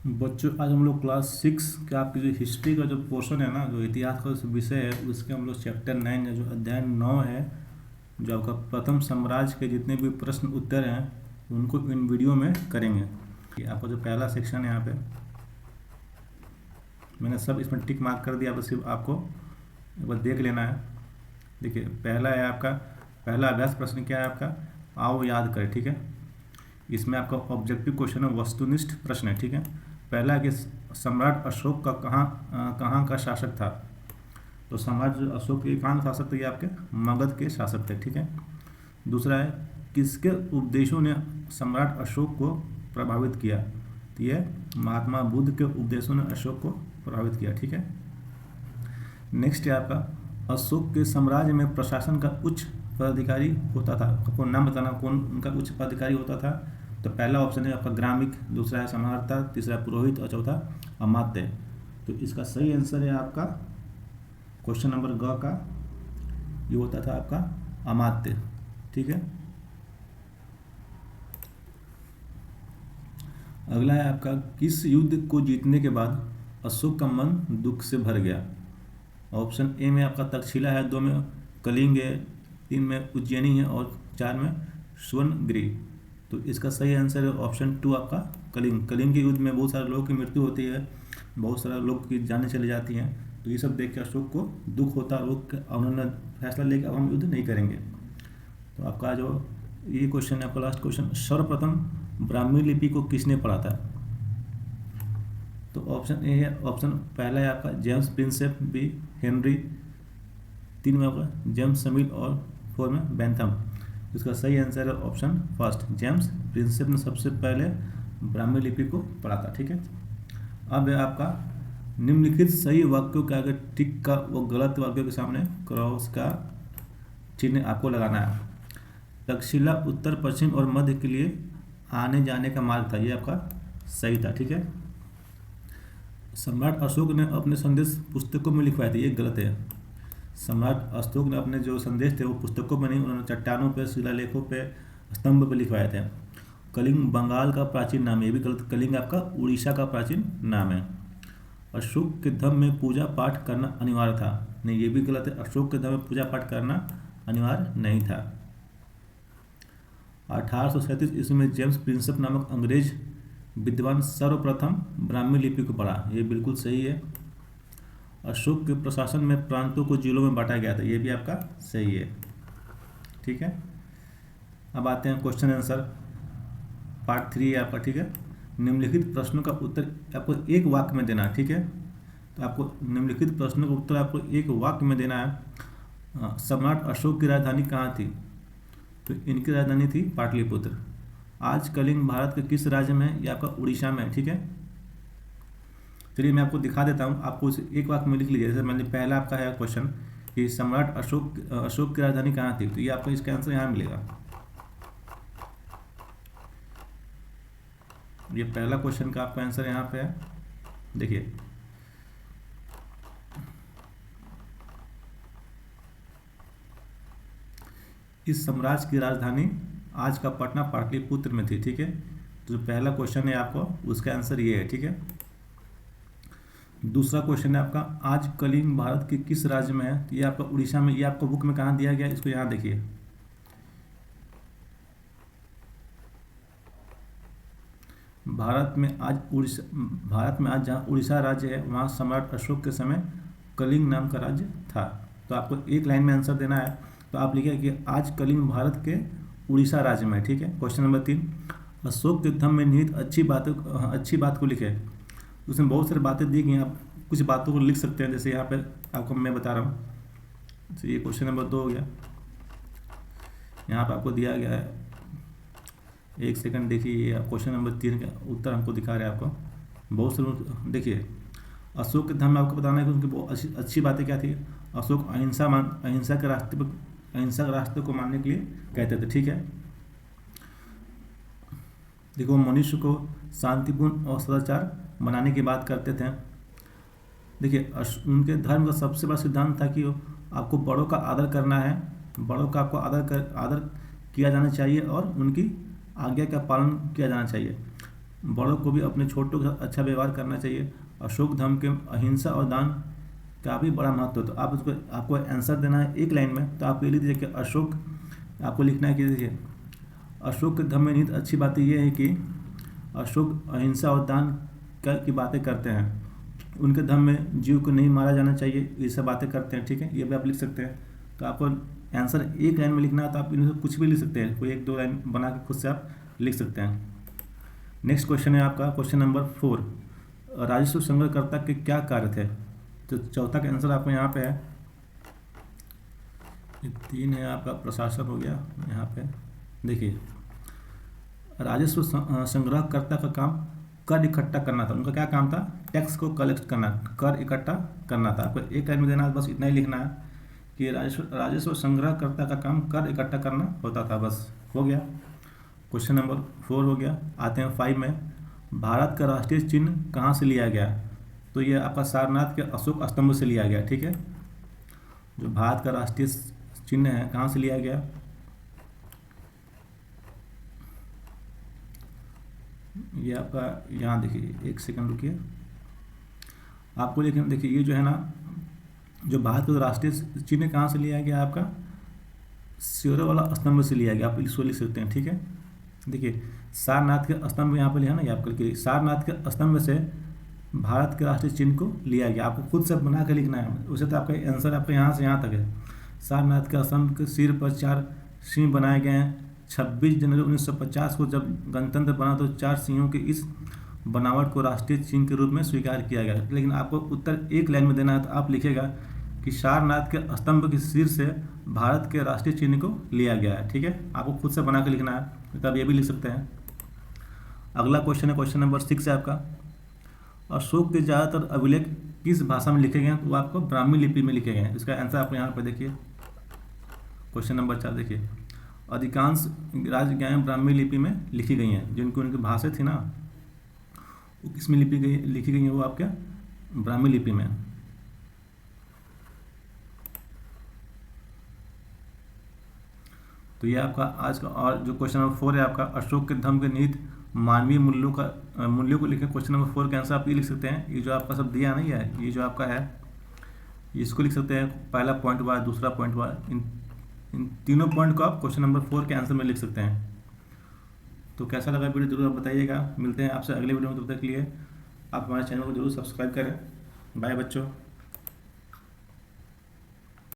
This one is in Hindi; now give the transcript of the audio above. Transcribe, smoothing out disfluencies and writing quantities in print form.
बच्चों, आज हम लोग क्लास 6 का आपकी जो हिस्ट्री का जो पोर्शन है ना, जो इतिहास का विषय है, उसके हम लोग चैप्टर 9 है, जो अध्याय 9 है, जो आपका प्रथम साम्राज्य के जितने भी प्रश्न उत्तर हैं उनको इन वीडियो में करेंगे। ये आपका जो पहला सेक्शन है, यहाँ पे मैंने सब इसमें टिक मार्क कर दिया, बस सिर्फ आपको एक बार देख लेना है। देखिए, पहला है आपका, पहला अभ्यास प्रश्न क्या है आपका, आओ याद करें। ठीक है, इसमें आपका ऑब्जेक्टिव क्वेश्चन है, वस्तुनिष्ठ प्रश्न है। ठीक है, पहला है कि सम्राट अशोक का कहाँ का शासक था। तो सम्राट अशोक के कहाँ का शासक थे, ये आपके मगध के शासक थे। ठीक है, दूसरा है किसके उपदेशों ने सम्राट अशोक को प्रभावित किया। तो ये महात्मा बुद्ध के उपदेशों ने अशोक को प्रभावित किया। ठीक है, नेक्स्ट है आपका, अशोक के साम्राज्य में प्रशासन का उच्च पदाधिकारी होता था। आपको नाम बताना कौन उनका उच्च पदाधिकारी होता था। तो पहला ऑप्शन है आपका ग्रामिक, दूसरा है सम्राता, तीसरा पुरोहित और चौथा अमात्य। तो इसका सही आंसर है आपका क्वेश्चन नंबर ग का, ये होता था आपका अमात्य। ठीक है, अगला है आपका, किस युद्ध को जीतने के बाद अशोक का मन दुख से भर गया। ऑप्शन ए में आपका तक्षशिला है, 2 में कलिंग है, 3 में उज्जैनी है और 4 में स्वर्णगिरी। तो इसका सही आंसर है ऑप्शन 2 आपका कलिंग। कलिंग के युद्ध में बहुत सारे लोगों की मृत्यु होती है, बहुत सारे लोग की जानें चली जाती हैं। तो ये सब देख के अशोक को दुख होता है, उन्होंने फैसला लेकर अब हम युद्ध नहीं करेंगे। तो आपका जो ये क्वेश्चन है आपका लास्ट क्वेश्चन, सर्वप्रथम ब्राह्मी लिपि को किसने पढ़ा था। तो ऑप्शन ए है, ऑप्शन पहला है आपका जेम्स प्रिंसेप, बी हेनरी, 3 में आपका जेम्स समिल और 4 में बेंथम। इसका सही आंसर है ऑप्शन फर्स्ट, जेम्स प्रिंसेप ने सबसे पहले ब्राह्मी लिपि को पढ़ा था। ठीक है, अब है आपका, निम्नलिखित सही वाक्यों के आगे टिक का वो गलत वाक्यों के सामने क्रॉस का चिन्ह आपको लगाना है। तक्षशिला उत्तर पश्चिम और मध्य के लिए आने जाने का मार्ग था, ये आपका सही था। ठीक है, सम्राट अशोक ने अपने संदेश पुस्तकों में लिखवाए थे, ये गलत है। सम्राट अशोक ने अपने जो संदेश थे वो पुस्तकों में नहीं, उन्होंने चट्टानों पे, शिलालेखों पे, स्तंभ पे लिखवाए थे। कलिंग बंगाल का प्राचीन नाम है, ये भी गलत। कलिंग आपका उड़ीसा का प्राचीन नाम है। अशोक के धर्म में पूजा पाठ करना अनिवार्य था, नहीं, ये भी गलत है। अशोक के धर्म में पूजा पाठ करना अनिवार्य नहीं था। 1837 ईस्वी में जेम्स प्रिंसेप नामक अंग्रेज विद्वान सर्वप्रथम ब्राह्मी लिपि को पढ़ा, ये बिल्कुल सही है। अशोक के प्रशासन में प्रांतों को जिलों में बांटा गया था, ये भी आपका सही है। ठीक है, अब आते हैं क्वेश्चन आंसर पार्ट 3 है आपका। ठीक है, निम्नलिखित प्रश्नों का उत्तर आपको एक वाक्य में देना है। ठीक है, तो आपको निम्नलिखित प्रश्नों का उत्तर आपको एक वाक्य में देना है। सम्राट अशोक की राजधानी कहाँ थी। तो इनकी राजधानी थी पाटलिपुत्र। आज कलिंग भारत के किस राज्य में है, ये आपका उड़ीसा में है। ठीक है, चलिए मैं आपको दिखा देता हूँ, आपको उसे एक वाक्य में लिख लीजिए। जैसे मैंने पहला आपका है क्वेश्चन कि सम्राट अशोक की राजधानी कहाँ थी, तो ये आपको इसका आंसर यहाँ मिलेगा। ये पहला क्वेश्चन का आपका आंसर यहाँ पे है, देखिए। इस साम्राज्य की राजधानी आज का पटना पाटलिपुत्र में थी। ठीक है, तो जो पहला क्वेश्चन है आपको उसका आंसर ये है। ठीक है, दूसरा क्वेश्चन है आपका, आज कलिंग भारत के किस राज्य में है, तो ये आपका उड़ीसा में। ये आपको बुक में कहाँ दिया गया है, इसको यहाँ देखिए। भारत में आज जहाँ उड़ीसा राज्य है, वहाँ सम्राट अशोक के समय कलिंग नाम का राज्य था। तो आपको एक लाइन में आंसर देना है, तो आप लिखिए कि आज कलिंग भारत के उड़ीसा राज्य में है। ठीक है, क्वेश्चन नंबर 3, अशोक के धम्म में निहित अच्छी बात को लिखे। उसमें बहुत सारी बातें दी गई हैं, आप कुछ बातों को लिख सकते हैं, जैसे यहाँ पे आपको मैं बता रहा हूँ। तो ये क्वेश्चन नंबर 2 हो गया। यहाँ पे आपको दिया गया है, एक सेकंड देखिए, ये क्वेश्चन नंबर 3 का उत्तर हमको दिखा रहे हैं आपको। बहुत से देखिए, अशोक के धर्म में आपको बताना है कि उनकी बहुत अच्छी बातें क्या थी। अशोक अहिंसा के रास्ते को मानने के लिए कहते थे। ठीक है, देखो, मनुष्य को शांतिपूर्ण और सदाचार बनाने की बात करते थे। देखिए, उनके धर्म का सबसे बड़ा सिद्धांत था कि आपको बड़ों का आदर करना है, बड़ों का आपको आदर किया जाना चाहिए और उनकी आज्ञा का पालन किया जाना चाहिए। बड़ों को भी अपने छोटों के साथ अच्छा व्यवहार करना चाहिए। अशोक धर्म के अहिंसा और दान का भी बड़ा महत्व है। तो आप उसको, आपको आंसर देना है एक लाइन में, तो आप ये लिख दीजिए कि अशोक, आपको लिखना है कि देखिए अशोक के धर्म में निहित अच्छी बातें ये है कि अशोक अहिंसा और दान की बातें करते हैं। उनके धर्म में जीव को नहीं मारा जाना चाहिए, ये सब बातें करते हैं। ठीक है, ये भी आप लिख सकते हैं। तो आपको आंसर एक लाइन में लिखना है, तो आप इनमें से कुछ भी लिख सकते हैं, कोई एक दो लाइन बना के खुद से आप लिख सकते हैं। नेक्स्ट क्वेश्चन है आपका क्वेश्चन नंबर 4, राजस्व संग्रहकर्ता के क्या कार्य थे। तो चौथा का आंसर आपको यहाँ पे है, 3 है आपका प्रशासन हो गया। यहाँ पे देखिए राजस्व संग्रहकर्ता का काम कर इकट्ठा करना था। उनका क्या काम था? टैक्स को कलेक्ट करना, कर इकट्ठा करना था। आपको एक लाइन में देना है, बस इतना ही लिखना है कि राजस्व संग्रहकर्ता का काम कर इकट्ठा करना होता था, बस हो गया। क्वेश्चन नंबर 4 हो गया। आते हैं 5 में, भारत का राष्ट्रीय चिन्ह कहाँ से लिया गया। तो ये आपका सारनाथ के अशोक स्तंभ से लिया गया। ठीक है, जो भारत का राष्ट्रीय चिन्ह है कहाँ से लिया गया, ये आपका यहाँ देखिए, एक सेकंड रुकिए, आपको लेकिन देखिए ये जो है ना, जो भारत का राष्ट्रीय चिन्ह कहाँ से लिया गया, आपका सिरों वाला स्तंभ से लिया गया। आप इसको लिख सकते हैं। ठीक है, देखिए सारनाथ के स्तंभ यहाँ पे लिखा ना, ये आपको लिखिए सारनाथ के स्तंभ से भारत के राष्ट्रीय चिन्ह को लिया गया। आपको खुद से बना के लिखना है, उसे तो आपका आंसर आपका यहाँ से यहाँ तक है। सारनाथ के स्तंभ के सिर पर 4 सिंह बनाए गए हैं। 26 जनवरी 1950 को जब गणतंत्र बना तो 4 सिंहों के इस बनावट को राष्ट्रीय चिन्ह के रूप में स्वीकार किया गया। लेकिन आपको उत्तर एक लाइन में देना है, तो आप लिखेगा कि सारनाथ के स्तंभ के सिर से भारत के राष्ट्रीय चिन्ह को लिया गया है। ठीक है, आपको खुद से बना के लिखना है, तो आप ये भी लिख सकते हैं। अगला क्वेश्चन है क्वेश्चन नंबर 6 है आपका, अशोक के ज़्यादातर अभिलेख किस भाषा में लिखे गए हैं। तो वो आपको ब्राह्मी लिपि में लिखे गए हैं। इसका आंसर आपको यहाँ पर देखिए, क्वेश्चन नंबर 4 देखिए, अधिकांश राजज्ञाएं ब्राह्मी लिपि में लिखी गई हैं। जिनकी उनकी भाषा थी ना, वो किसमें लिखी गई है, वो आपके ब्राह्मी लिपि में। तो ये आपका आज का, और जो क्वेश्चन नंबर 4 है आपका, अशोक के धर्म के निहित मानवीय मूल्यों को लिखें। क्वेश्चन नंबर 4 का आंसर आप ये लिख सकते हैं, ये जो आपका सब दिया नहीं है, ये जो आपका है इसको लिख सकते हैं, पहला पॉइंट हुआ, दूसरा पॉइंट हुआ, इन तीनों पॉइंट को आप क्वेश्चन नंबर 4 के आंसर में लिख सकते हैं। तो कैसा लगा वीडियो जरूर आप बताइएगा। मिलते हैं आपसे अगले वीडियो में, तब तक के लिए आप हमारे चैनल को जरूर सब्सक्राइब करें। बाय बच्चों।